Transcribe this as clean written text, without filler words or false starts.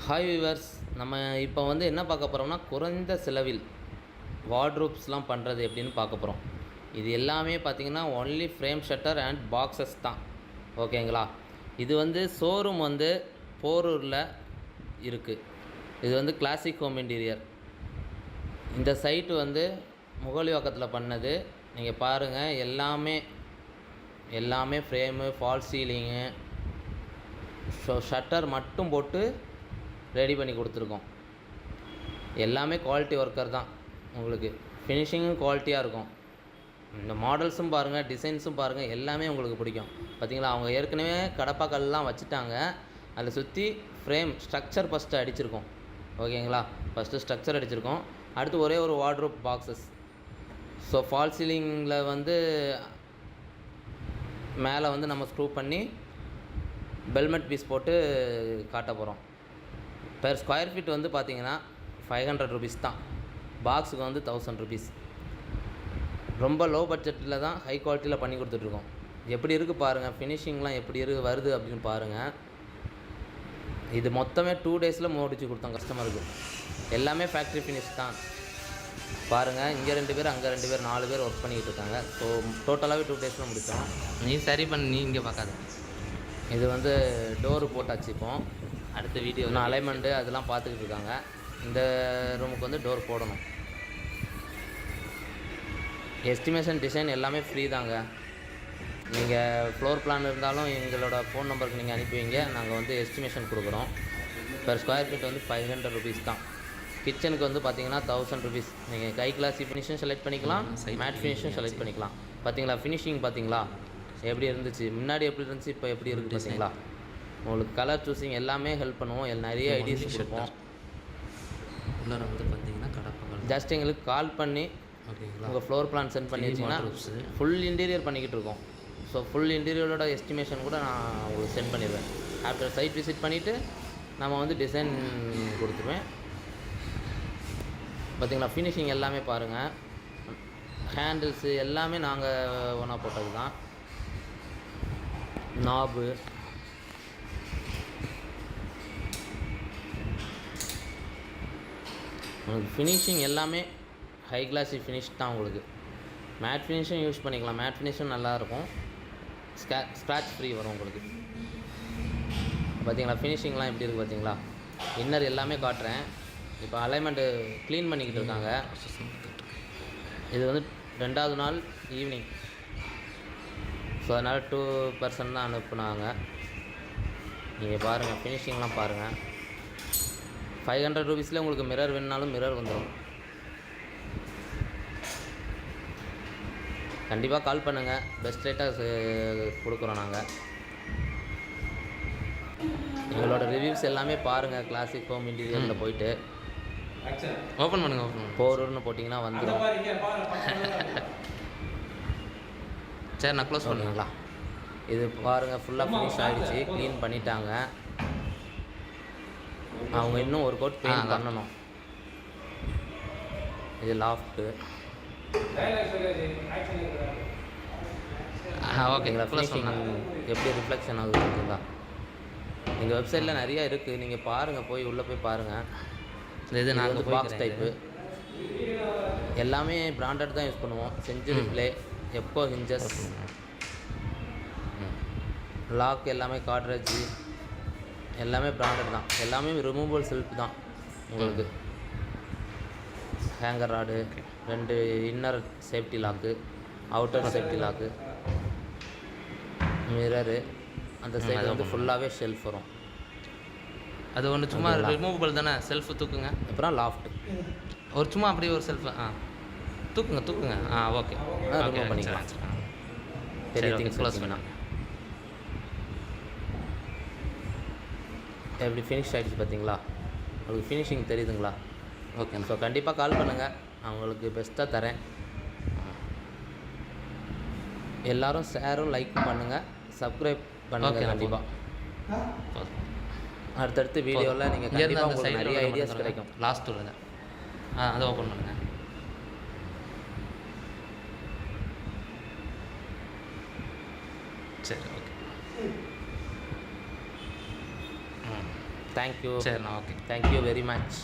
Hi viewers, நம்ம இப்போ வந்து என்ன பார்க்க போகிறோம்னா குறைந்த செலவில் வார்ட்ரோப்ஸ்லாம் பண்ணுறது எப்படின்னு பார்க்க போகிறோம். இது எல்லாமே பார்த்திங்கன்னா only frame shutter and boxes தான். ஓகேங்களா? இது வந்து ஷோரூம் வந்து போரூரில் இருக்குது. இது வந்து கிளாசிக் ஹோம் இன்டீரியர். இந்த சைட்டு வந்து முகலிவாக்கத்தில் பண்ணது. நீங்கள் பாருங்கள், எல்லாமே ஃப்ரேமு, ஃபால் சீலிங்கு, ஷட்டர் மட்டும் போட்டு ரெடி பண்ணி கொடுத்துருக்கோம். எல்லாமே குவாலிட்டி ஒர்க்கர் தான். உங்களுக்கு ஃபினிஷிங்கும் குவாலிட்டியாக இருக்கும். இந்த மாடல்ஸும் பாருங்கள், டிசைன்ஸும் பாருங்கள், எல்லாமே உங்களுக்கு பிடிக்கும். பார்த்திங்களா, அவங்க ஏற்கனவே கடப்பாக்கல்லாம் வச்சுட்டாங்க. அதில் சுற்றி ஃப்ரேம் ஸ்ட்ரக்சர் ஃபஸ்ட்டு அடிச்சிருக்கோம். ஓகேங்களா? ஃபஸ்ட்டு ஸ்ட்ரக்சர் அடிச்சிருக்கோம். அடுத்து ஒரே ஒரு வார்ட்ரோப் பாக்ஸஸ். ஸோ ஃபால் சீலிங்கில் வந்து மேலே வந்து நம்ம ஸ்க்ரூ பண்ணி பெல்மெட் பீஸ் போட்டு காட்ட போகிறோம். பெர் ஸ்கொயர் ஃபீட் வந்து பார்த்திங்கன்னா 500 rupees தான். பாக்ஸுக்கு வந்து 1000 rupees. ரொம்ப லோ பட்ஜெட்டில் தான் ஹை குவாலிட்டியில் பண்ணி கொடுத்துட்ருக்கோம். எப்படி இருக்குது பாருங்கள், ஃபினிஷிங்லாம் எப்படி வருது அப்படின்னு பாருங்கள். இது மொத்தமே 2 days முடிச்சு கொடுத்தோம் கஸ்டமருக்கு. எல்லாமே ஃபேக்ட்ரி ஃபினிஷ் தான். பாருங்கள், இங்கே 2 பேர், அங்கே 2 பேர், 4 பேர் ஒர்க் பண்ணிக்கிட்டு இருக்காங்க. ஸோ டோட்டலாகவே 2 days முடித்தோம். நீ சரி பண்ணி நீ இங்கே பார்க்காத. இது வந்து டோரு போட்டாச்சு. இப்போ அடுத்த வீடியோ அலைன்மெண்ட்டு அதெல்லாம் பார்த்துக்கிட்டு இருக்காங்க. இந்த ரூமுக்கு வந்து டோர் போடணும். எஸ்டிமேஷன் டிசைன் எல்லாமே ஃப்ரீ தாங்க. நீங்கள் ஃப்ளோர் பிளான் இருந்தாலும் எங்களோட ஃபோன் நம்பருக்கு நீங்கள் அனுப்பி வைங்க. நாங்கள் வந்து எஸ்டிமேஷன் கொடுக்குறோம். பெர் ஸ்கொயர் ஃபீட் வந்து 500 rupees தான். கிச்சனுக்கு வந்து பார்த்திங்கன்னா 1000 rupees. நீங்கள் கை கிளாஸி ஃபினிஷும் செலக்ட் பண்ணிக்கலாம், மேட் ஃபினிஷும் செலக்ட் பண்ணிக்கலாம். பார்த்தீங்களா ஃபினிஷிங் பார்த்தீங்களா எப்படி இருந்துச்சு, முன்னாடி எப்படி இருந்துச்சு, இப்போ எப்படி இருக்குது பார்த்தீங்களா? உங்களுக்கு கலர் சூஸிங் எல்லாமே ஹெல்ப் பண்ணுவோம். நிறைய ஐடியாஸ் கொடுப்போம். உள்ளார வந்து பார்த்தீங்கன்னா கடப்பாங்க. ஜஸ்ட் எங்களுக்கு கால் பண்ணி ஓகேங்களா, உங்கள் ஃப்ளோர் பிளான் சென்ட் பண்ணி வச்சிங்கன்னா ஃபுல் இன்டீரியர் பண்ணிக்கிட்டு இருக்கோம். ஸோ ஃபுல் இன்டீரியரோட எஸ்டிமேஷன் கூட நான் உங்களுக்கு சென்ட் பண்ணிடுவேன். ஆஃப்டர் சைட் விசிட் பண்ணிவிட்டு நம்ம வந்து டிசைன் கொடுத்துருவேன். பார்த்திங்களா, ஃபினிஷிங் எல்லாமே பாருங்கள். ஹேண்டில்ஸு எல்லாமே நாங்கள் ஒன்றா போட்டது தான். நாபு உங்களுக்கு ஃபினிஷிங் எல்லாமே ஹை கிளாஸி ஃபினிஷ் தான். உங்களுக்கு மேட் ஃபினிஷும் யூஸ் பண்ணிக்கலாம். மேட் ஃபினிஷும் நல்லாயிருக்கும். ஸ்க்ராட்ச் ஃப்ரீ வரும் உங்களுக்கு. பார்த்தீங்களா ஃபினிஷிங்லாம் எப்படி இருக்குது பார்த்தீங்களா? இன்னர் எல்லாமே காட்டுறேன். இப்போ அலைன்மெண்ட்டு க்ளீன் பண்ணிக்கிட்டு இருக்காங்க. இது வந்து 2வது நாள் ஈவினிங். ஸோ அதனால் 2 person தான் அனுப்புனாங்க. நீங்கள் பாருங்கள், ஃபினிஷிங்லாம் பாருங்கள். 500 rupees உங்களுக்கு மிரர் வேணுனாலும் மிரர் வந்துடும். கண்டிப்பாக கால் பண்ணுங்கள். பெஸ்ட் ரேட்டாக கொடுக்குறோம் நாங்கள். எங்களோட ரிவ்யூஸ் எல்லாமே பாருங்கள். கிளாசிக் ஹோம் இன்டீரியரில் போயிட்டு ஓப்பன் பண்ணுங்கள். போரூர்னு போட்டிங்கன்னா வந்துடும். சரி, நான் க்ளோஸ் பண்ணுங்களா? இது பாருங்கள், ஃபுல்லாக ஃபினிஷ் ஆகிடுச்சு. க்ளீன் பண்ணிட்டாங்க. அவங்க இன்னும் ஒரு கோட் பெயிண்ட் பண்ணணும். இது லாஃப்ட்டு. ஓகேங்களா? ஃபினிஷிங் எப்படி ரிஃப்ளெக்ஷன் ஆகுது பார்த்தீங்களா? எங்கள் வெப்சைட்டில் நிறையா இருக்குது, நீங்கள் பாருங்கள், உள்ளே போய் பாருங்கள். இது நாங்கள் பாக்ஸ் டைப்பு எல்லாமே பிராண்டட் தான் யூஸ் பண்ணுவோம். செஞ்சுரி ப்ளே, எப்போ ஹிஞ்சஸ், லாக் எல்லாமே காட்ரேஜ் எல்லாமே பிராண்டட் தான். எல்லாமே ரிமூவபிள் செல்ஃப் தான். உங்களுக்கு hanger rod, 2 inner safety lock, outer safety lock, mirror. அந்த சைடு வந்து ஃபுல்லாகவே ஷெல்ஃப் வரும். அது ஒன்று சும்மா ரிமூவபிள் தானே, செல்ஃபு தூக்குங்க. அப்புறம் லாஃப்ட் ஒரு சும்மா அப்படியே ஒரு செல்ஃபு தூக்குங்க. ஓகே, ரிமூவ் பண்ணிக்கலாம். பெரிய திங்ஸ் க்ளோஸ் வேணாம். எப்படி ஃபினிஷ் ஆகிடுச்சு பார்த்தீங்களா? உங்களுக்கு ஃபினிஷிங் தெரியுதுங்களா? ஓகே. ஸோ கண்டிப்பாக கால் பண்ணுங்கள், நான் உங்களுக்கு பெஸ்ட்டாக தரேன். எல்லோரும் ஷேரும் லைக்கும் பண்ணுங்கள், சப்ஸ்கிரைப் பண்ணுங்கள். கண்டிப்பாக அடுத்தடுத்து வீடியோவில் நீங்கள் கண்டிப்பாக உங்களுக்கு நிறைய ஐடியாஸ் கிடைக்கும். லாஸ்ட் வருது, அதை ஓப்பன் பண்ணுங்கள். சரி, ஓகே. தேங்க்யூ சரிண்ணா ஓகே தேங்க்யூ வெரி மச்